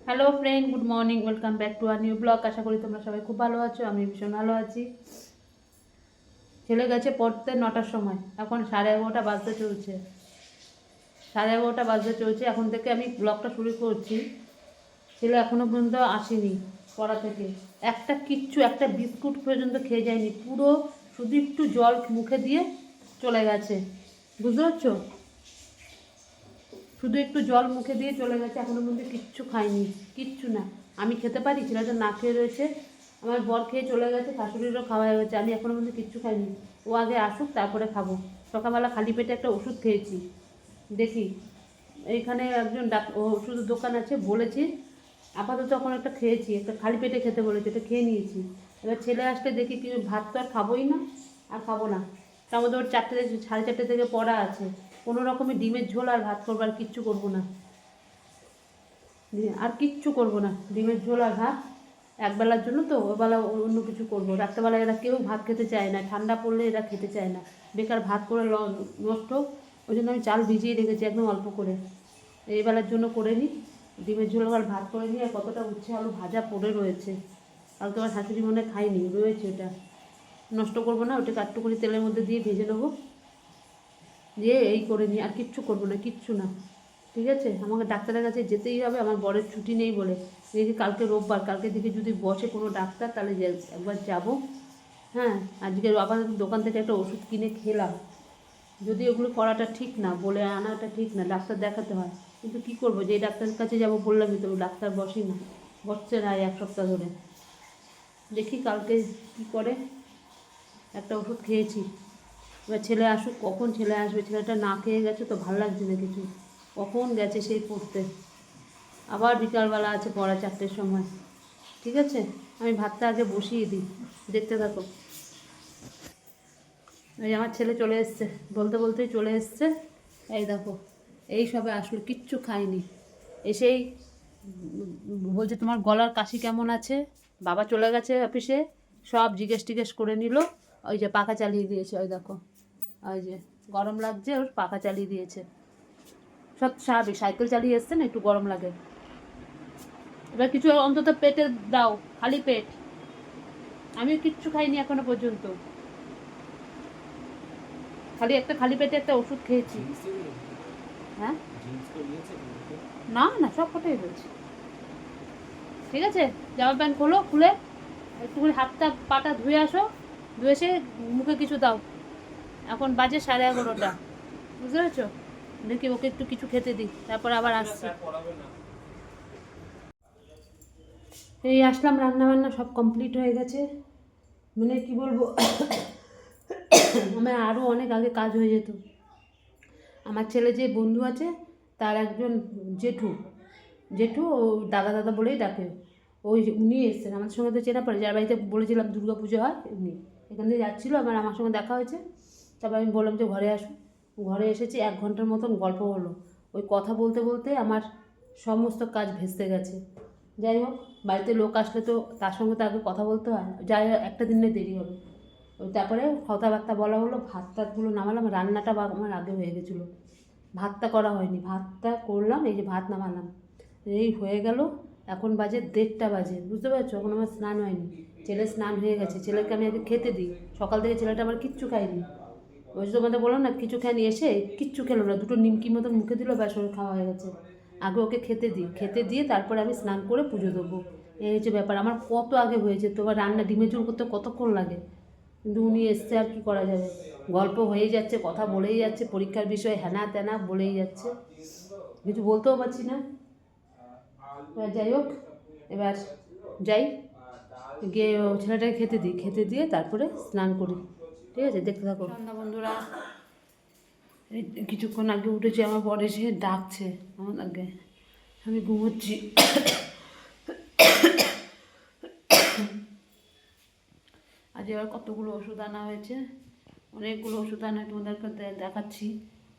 Hello friend, good morning, welcome back to our new blog. আশা করি তোমরা সবাই খুব ভালো আছো। আমি ভীষণ ভালো আছি। ছেলে গেছে পড়তে 9টার সময়, এখন 11:30 বাজতে চলছে। 11:30 বাজতে চলছে, এখন থেকে আমি ব্লগটা শুরু করছি। ছেলে এখনও পর্যন্ত আসেনি পড়া থেকে। একটা বিস্কুট পর্যন্ত খেয়ে যায়নি, পুরো শুধু একটু জল মুখে দিয়ে চলে গেছে। বুঝতে পারছো? শুধু একটু জল মুখে দিয়ে চলে গেছে, এখনো পর্যন্ত কিচ্ছু খায়নি, কিচ্ছু না। আমি খেতে পারি? ছেলেটা না খেয়ে রয়েছে। আমার বর খেয়ে চলে গেছে, শাশুড়িরও খাওয়া হয়ে গেছে, আমি এখনো পর্যন্ত কিচ্ছু খাইনি। ও আগে আসুক, তারপরে খাবো। সকালবেলা খালি পেটে একটা ওষুধ খেয়েছি। দেখি, এইখানে একজন ওষুধের দোকান আছে, বলেছি আপাতত এখন একটা খেয়েছি, একটা খালি পেটে খেতে বলেছে, এটা খেয়ে নিয়েছি। এবার ছেলে আসলে দেখি কি, ভাত তো আর খাবোই না, আর খাবো না। তার মধ্যে ওর 4:30 থেকে পড়া আছে। কোনো রকমের ডিমের ঝোল আর ভাত করবো, আর কিচ্ছু করবো না। আর কিচ্ছু করবো না, ডিমের ঝোল আর ভাত একবেলার জন্য, তো ওবেলা অন্য কিছু করবো। রাত্রেবেলা এরা কেউ ভাত খেতে চায় না, ঠান্ডা পড়লে এরা খেতে চায় না, বেকার ভাত করে নষ্ট। ওই জন্য আমি চাল ভিজিয়ে রেখেছি একদম অল্প করে, এই বেলার জন্য করে নিই। ডিমের ঝোল আর ভাত করে নিই। আর কতটা উচ্ছে আলু ভাজা পড়ে রয়েছে, কালকে আমার শাশুড়ি মনে খাইনি, রয়েছে ওটা, নষ্ট করবো না। ওটাকে একটু করে তেলের মধ্যে দিয়ে ভেজে নেবো, দিয়ে এই করে নিই। আর কিচ্ছু করবো না, কিচ্ছু না। ঠিক আছে, আমাকে ডাক্তারের কাছে যেতেই হবে, আমার বরের ছুটি নেই বলে। দেখি কালকে রোববার, কালকে থেকে যদি বসে কোনো ডাক্তার, তাহলে একবার যাব। হ্যাঁ, আজকে আপাতত দোকান থেকে একটা ওষুধ কিনে খেলাম। যদি ওগুলো করাটা ঠিক না, বলে আনাটা ঠিক না, ডাক্তার দেখাতে হয়। কিন্তু কী করবো, যে ডাক্তারের কাছে যাব বললামই তো, ডাক্তার বসেই না, বসছে না এক সপ্তাহ ধরে। দেখি কালকে কি করে। একটা ওষুধ খেয়েছি। এবার ছেলে আসুক, কখন ছেলে আসবে? ছেলেটা না খেয়ে গেছে তো, ভালো লাগছে না কিছু। কখন গেছে সেই পড়তে, আবার বিকালবেলা আছে পড়া 4টের সময়। ঠিক আছে, আমি ভাতটা আগে বসিয়ে দিই, দেখতে থাকো। এই আমার ছেলে চলে এসছে, বলতে বলতেই চলে এসছে। এই দেখো, এই সবে আসলে, কিচ্ছু খায়নি। এসেই বলছে তোমার গলার কাশি কেমন আছে। বাবা চলে গেছে অফিসে, সব জিজ্ঞেস করে নিল। ওই যে পাখা চালিয়ে দিয়েছে, ওই দেখো, ওই যে গরম লাগছে, ওর পাখা চালিয়ে দিয়েছে। সব স্বাভাবিক, সাইকেল চালিয়ে এসছে না, একটু গরম লাগে। এবার কিছু অন্তত পেটে দাও, খালি পেট। আমি কিচ্ছু খাইনি এখনো পর্যন্ত, খালি পেটে একটা ওষুধ খেয়েছি। হ্যাঁ, না না, সব কটাই রয়েছে। ঠিক আছে, জামা প্যান্ট খোলো, খুলে একটুখানি হাতটা পাটা ধুয়ে আসো, ধুয়ে এসে মুখে কিছু দাও। এখন বাজে 11:30, বুঝতে পেরেছো? দেখি ওকে একটু কিছু খেতে দিই, তারপর আবার আসছি। এই আসলাম, রান্না বান্না সব কমপ্লিট হয়ে গেছে। মানে কি বলবো, আমার আরও অনেক আগে কাজ হয়ে যেত। আমার ছেলে যে বন্ধু আছে, তার একজন জেঠু, ও দাদা দাদা বলেই ডাকে। উনি এসছেন আমাদের সঙ্গে, তো চেনা পড়ে, যার বাড়িতে বলেছিলাম দুর্গা পুজো হয়, উনি এখান থেকে যাচ্ছিলো, আমার সঙ্গে দেখা হয়েছে। তারপর আমি বললাম যে ঘরে আসুন। ঘরে এসেছি, 1 ঘন্টার মতন গল্প হলো। ওই কথা বলতে বলতে আমার সমস্ত কাজ ভেস্তে গেছে। যাই হোক, বাড়িতে লোক আসলে তো তার সঙ্গে তো আগে কথা বলতে হয়, যাই হোক, একটা দিনে দেরি হবে। ওই তারপরে কথাবার্তা বলা হলো, ভাত টাতগুলো নামালাম, রান্নাটা আমার আগে হয়ে গেছিলো, ভাতটা করা হয়নি। ভাতটা করলাম, এই যে ভাত নামালাম, এই হয়ে গেল। এখন বাজে 1:30 বাজে, বুঝতে পারছো? এখন আমার স্নান হয়নি। ছেলে স্নান হয়ে গেছে, ছেলেকে আমি আগে খেতে দিই। সকাল থেকে ছেলেটা আবার কিচ্ছু খায়নি। ওই যে তোমাদের বললাম না, কিছু খায়নি, এসে কিচ্ছু খেলো না, দুটো নিমকি মতন মুখে দিল, ব্যাস ওর খাওয়া হয়ে গেছে। আগে ওকে খেতে দিই, খেতে দিয়ে তারপরে আমি স্নান করে পুজো দেবো। এই হচ্ছে ব্যাপার, আমার কত আগে হয়েছে। তোমার রান্না ডিমের ঝোল করতে কতক্ষণ লাগে, কিন্তু উনি এসছে, আর কি করা যাবে। গল্প হয়েই যাচ্ছে, কথা বলেই যাচ্ছে, পরীক্ষার বিষয়ে হ্যানা ত্যানা বলেই যাচ্ছে, কিছু বলতেও পারছি না। এবার যাই হোক, এবার যাই, গিয়ে ছেলেটাকে খেতে দিই, খেতে দিয়ে তারপরে স্নান করি। ঠিক আছে, দেখতে থাকো। সন্ধ্যা বন্ধুরা, এই কিছুক্ষণ আগে উঠেছি, আমার বর এসে ডাকছে আমার আগে, আমি ঘুমোচ্ছি। আজ এবার কতগুলো ওষুধ আনা হয়েছে, অনেকগুলো ওষুধ আনা, তোমাদেরকে দেখাচ্ছি।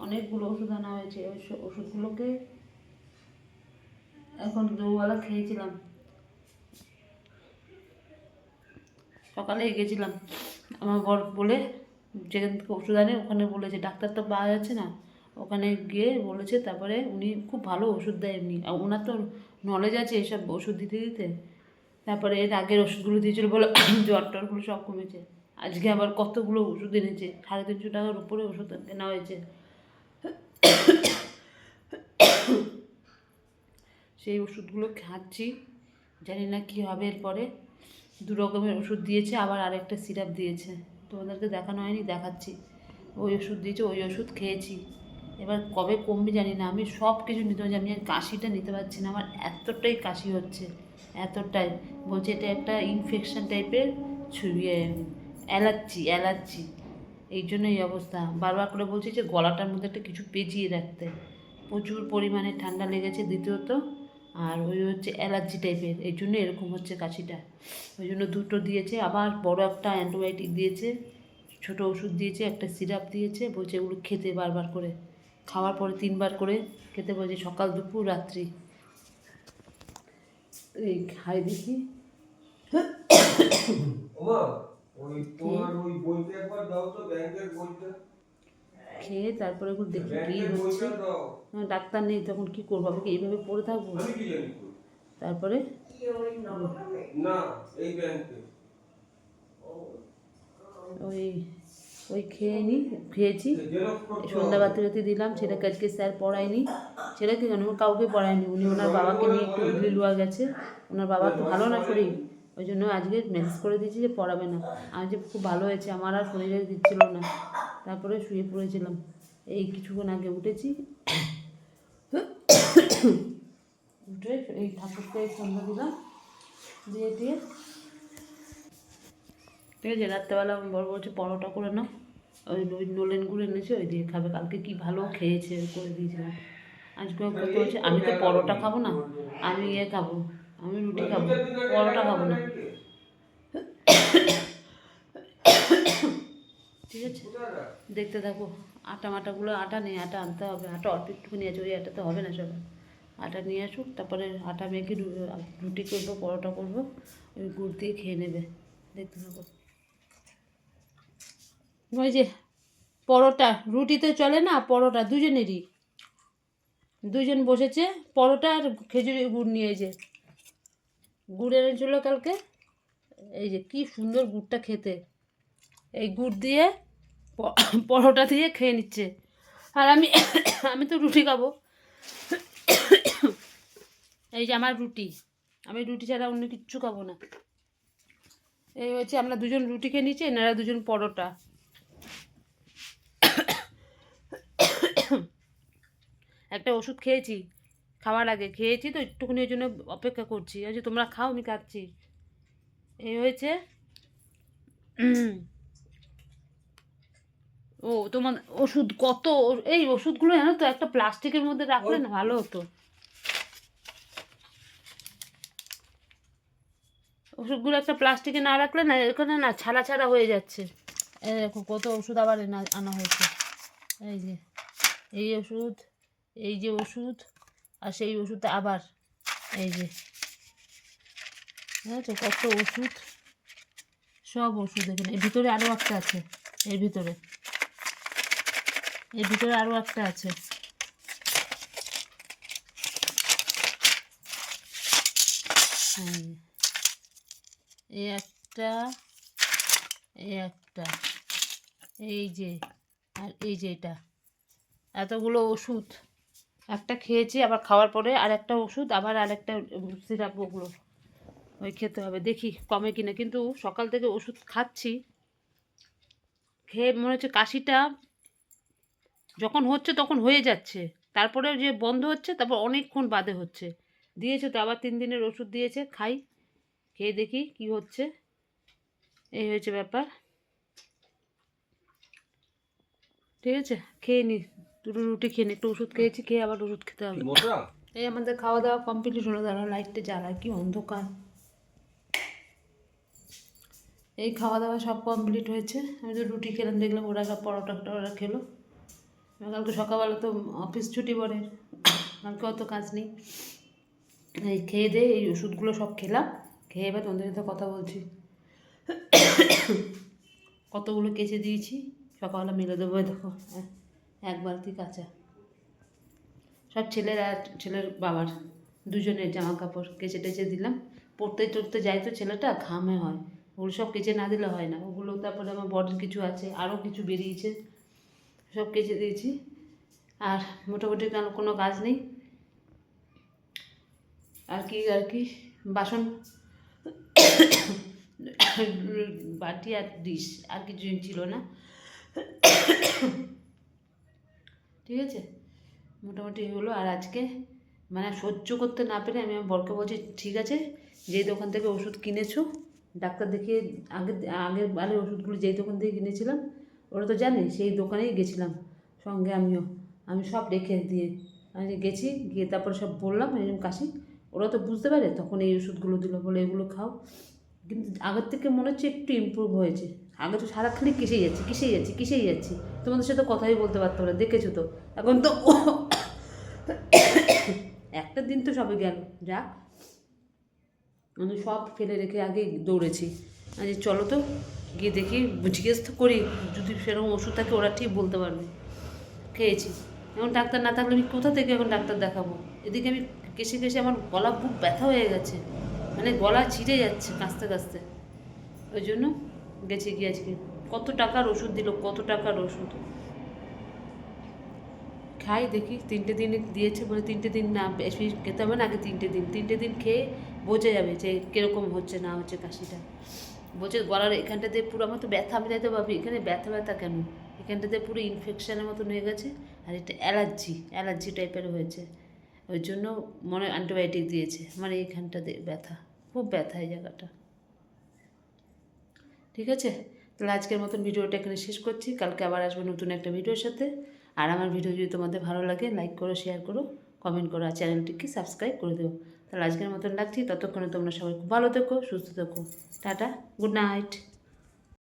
অনেকগুলো ওষুধ আনা হয়েছে, ওই ওষুধগুলোকে এখন দুবেলা খেয়েছিলাম। সকালে গেছিলাম, আমার বর বলে যেখান থেকে ওষুধ আনে, ওখানে বলেছে ডাক্তার তো পাওয়া যাচ্ছে না, ওখানে গিয়ে বলেছে, তারপরে উনি খুব ভালো ওষুধ দেয় এমনি, আর ওনার তো নলেজ আছে এসব ওষুধ দিতে দিতে। তারপরে এর আগের ওষুধগুলো দিয়েছিল বলে জ্বর টরগুলো সব কমেছে। আজকে আবার কতগুলো ওষুধ এনেছে, 350 টাকার উপরে ওষুধ কেনা হয়েছে। সেই ওষুধগুলো খাচ্ছি, জানি না কী হবে এরপরে। 2 রকমের ওষুধ দিয়েছে, আবার আরেকটা সিরাপ দিয়েছে, তোমাদেরকে দেখানো হয়নি, দেখাচ্ছি। ওই ওষুধ দিয়েছে, ওই ওষুধ খেয়েছি। এবার কবে কমবে জানি না। আমি সব কিছু নিতে পারছি, আমি আর কাশিটা নিতে পারছি না, আমার এতটাই কাশি হচ্ছে, এতটাই। বলছে এটা একটা ইনফেকশন টাইপের অ্যালার্জি, এই জন্য এই অবস্থা। বারবার করে বলছি যে গলাটার মধ্যে একটা কিছু পেঁচিয়ে রাখতে। প্রচুর পরিমাণে ঠান্ডা লেগেছে দ্বিতীয়ত, আর ওই হচ্ছে অ্যালার্জি টাইপের, এই জন্য এরকম হচ্ছে কাশিটা। ওই জন্য 2টো দিয়েছে, আবার বড় একটা অ্যান্টিবায়োটিক দিয়েছে, ছোটো ওষুধ দিয়েছে, একটা সিরাপ দিয়েছে, বলছে এগুলো খেতে বারবার করে, খাওয়ার পরে 3বার করে খেতে বলছে, সকাল দুপুর রাত্রি। এই খাই দেখি। খেয়ে তারপরে এখন দেখি কী হচ্ছে। ডাক্তার নেই তখন কি করবো, আমি কি এইভাবে পড়ে থাকবো? তারপরে ওই ওই খেয়েছি। সন্ধ্যাবাতি দিলাম, ছেলেকে আজকে স্যার পড়ায়নি, ছেলেকে কেন কাউকে পড়ায়নি, উনি ওনার বাবাকে নিয়ে একটু ইডলি লুয়া গেছে, ওনার বাবা তো ভালো না শরীর, ওই জন্য আজকে মেসেজ করে দিয়েছি যে পড়াবে না। আমি যে খুব ভালো হয়েছে, আমার আর শরীরে দিচ্ছিল না, তারপরে শুয়ে পড়েছিলাম। এই কিছুক্ষণ আগে উঠেছি, উঠে এই ঠাকুরকে সন্ধ্যা দিলাম, দিয়ে ঠিক আছে। রাত্রেবেলা আমি বড় বলছি পরোটা করে নাও, ওই নলেনগুলো এনেছে, ওই দিয়ে খাবে, কালকে কি ভালো খেয়েছে, করে দিয়েছিলাম। আজকে করতে বলছে আমি তো পরোটা খাবো না, আমি খাবো, আমি রুটি খাবো, পরোটা খাবো না। ঠিক আছে, দেখতে থাকো। মাটাগুলো আটা নেই, আটা আনতে হবে, আটা অল্প একটুখানি আছে, ওই আটা তো হবে না সব, আটা নিয়ে আসুক, তারপরে আটা মেখে রুটি করবো, পরোটা করবো, ওই গুড় দিয়ে খেয়ে নেবে, দেখতে থাকো। ওই যে পরোটা, রুটিতে চলে না, পরোটা দুজনেরই, দুজন বসেছে, পরোটা আর খেজুরি গুড় নিয়ে, যে গুড় এনেছিল কালকে, এই যে কি সুন্দর গুড়টা খেতে, এই গুড় দিয়ে পরোটা দিয়ে খেয়ে নিচ্ছে, আর আমি তো রুটি খাবো। এই যে আমার রুটি, আমি রুটি ছাড়া অন্য কিচ্ছু খাবো না। এই হচ্ছে আমরা দুজন রুটি খেয়ে নিচ্ছি, এনারা দুজন পরোটা। একটা ওষুধ খেয়েছি, খাওয়ার আগে খেয়েছি তো একটুখানি, ওই জন্য অপেক্ষা করছি, ওই যে তোমরা খাও, আমি খাচ্ছি। এই হয়েছে। ও তোমার ওষুধ কত, এই ওষুধগুলো জানো তো একটা প্লাস্টিকের মধ্যে রাখলে না ভালো হতো, ওষুধগুলো একটা প্লাস্টিকে না রাখলে না, এখানে না ছাড়া ছাড়া হয়ে যাচ্ছে। এই দেখো কত ওষুধ আবার আনা হয়েছে, এই যে এই ওষুধ, এই যে ওষুধ, আর সেই ওষুধ আবার, এই যে বুঝেছো কত ওষুধ, সব ওষুধ এখানে। এর ভিতরে আরও একটা আছে, এর ভিতরে আরও একটা আছে। এই একটা, এই যে, আর এই যে এটা, এতগুলো ওষুধ একটা খেয়েছি, আবার খাওয়ার পরে আর একটা ওষুধ, আবার আরেকটা সিরাপ, ওগুলো ওই খেতে হবে, দেখি কমে কিনা। কিন্তু সকাল থেকে ওষুধ খাচ্ছি, খেয়ে মনে হচ্ছে কাশিটা যখন হচ্ছে তখন হয়ে যাচ্ছে, তারপরে যে বন্ধ হচ্ছে, তারপর অনেকক্ষণ বাদে হচ্ছে। দিয়েছে তো আবার 3 দিনের ওষুধ দিয়েছে, খাই, খেয়ে দেখি কি হচ্ছে। এই হয়েছে ব্যাপার। ঠিক আছে, খেয়ে নি, 2টো রুটি খেয়ে নি, একটু ওষুধ খেয়েছি, খেয়ে আবার ওষুধ খেতে হবে। এই আমাদের খাওয়া দাওয়া কমপ্লিট হলো, দাঁড়া লাইটটা জ্বালায়, কি অন্ধকার। এই খাওয়া দাওয়া সব কমপ্লিট হয়েছে, আমি তো রুটি খেলাম, দেখলাম ওরা সব পরোটা ওরা খেলো। কালকে সকালবেলা তো অফিস ছুটি পড়ে, কালকে অত কাজ নেই। এই খেয়ে দিয়ে এই ওষুধগুলো সব খেলাম, খেয়ে এবার তোমাদের সাথে কথা বলছি। কতগুলো কেচে দিয়েছি, সকালবেলা মেলে দেবো, দেখো 1 বালতি কাঁচা। সব ছেলের আর ছেলের বাবার দুজনের জামা কাপড় কেচে টেচে দিলাম। পড়তে টরতে যায় তো ছেলেটা, ঘামে হয়, ওগুলো সব কেচে না দিলে হয় না। ওগুলো তারপরে আমার বডির কিছু আছে, আরও কিছু বেরিয়েছে, সব কেচে দিয়েছি। আর মোটামুটি কোনো কাজ নেই। আর কি বাসন বাটি আর ডিশ আর কিছু ছিল না। ঠিক আছে, মোটামুটি হলো। আর আজকে মানে সহ্য করতে না পেরে আমি আমার বরকে বলছি, ঠিক আছে যেই দোকান থেকে ওষুধ কিনেছো, ডাক্তার দেখিয়ে আগের বারে ওষুধগুলো যেই দোকান থেকে কিনেছিলাম ওরা তো জানে, সেই দোকানেই গেছিলাম সঙ্গে আমি সব রেখে দিয়ে আমি গেছি, গিয়ে তারপরে সব বললাম এরকম কাশি, ওরা তো বুঝতে পারে, তখন এই ওষুধগুলো দিল, বলে এগুলো খাও। কিন্তু আগের থেকে মনে হচ্ছে একটু ইমপ্রুভ হয়েছে। আগে তো সারাক্ষণই কিসেই যাচ্ছি, তোমাদের সাথে কথাই বলতে পারতাম না, দেখেছো তো। এখন তো একটা দিন তো সবে গেল, যাক আমি সব ফেলে রেখে আগে দৌড়েছি। আজ চলো তো গিয়ে দেখি, জিজ্ঞেস তো করি, যদি সেরকম ওষুধ থাকে ওরা ঠিক বলতে পারবে। খেয়েছি, এখন ডাক্তার না থাকলে আমি কোথা থেকে এখন ডাক্তার দেখাবো? এদিকে আমি কেসে আমার গলা বুক ব্যথা হয়ে গেছে, মানে গলা ছিঁড়ে যাচ্ছে কাঁচতে কাঁচতে। ওই জন্য গেছি গিয়ে আজকে। কত টাকার ওষুধ দিল, কত টাকার ওষুধ। খাই দেখি, 3টে দিন দিয়েছে বলে 3টে দিন না বেশি খেতে হবে না, আগে 3টে দিন খেয়ে বোঝা যাবে যে কীরকম হচ্ছে না হচ্ছে কাশিটা। বলছে গলার এখানটাতে পুরো, আমার তো ব্যথা, আমি তাই তো ভাবি এখানে ব্যথা কেন, এখানটাতে পুরো ইনফেকশানের মতন হয়ে গেছে। আর এটা অ্যালার্জি টাইপের হয়েছে, ওই জন্য মনে অ্যান্টিবায়োটিক দিয়েছে, মানে এইখানটাতে ব্যথা, খুব ব্যথা এই জায়গাটা। ঠিক আছে, তাহলে আজকের মতন ভিডিওটা এখানে শেষ করছি। কালকে আবার আসবো নতুন একটা ভিডিওর সাথে। আর আমার ভিডিও যদি তোমাদের ভালো লাগে, লাইক করো, শেয়ার করো, কমেন্ট করো, আর চ্যানেলটিকে সাবস্ক্রাইব করে দেবো। তাহলে আজকের মতন রাখছি, ততক্ষণে তোমরা সবাই খুব ভালো থেকো, সুস্থ থেকো। Tata, good night.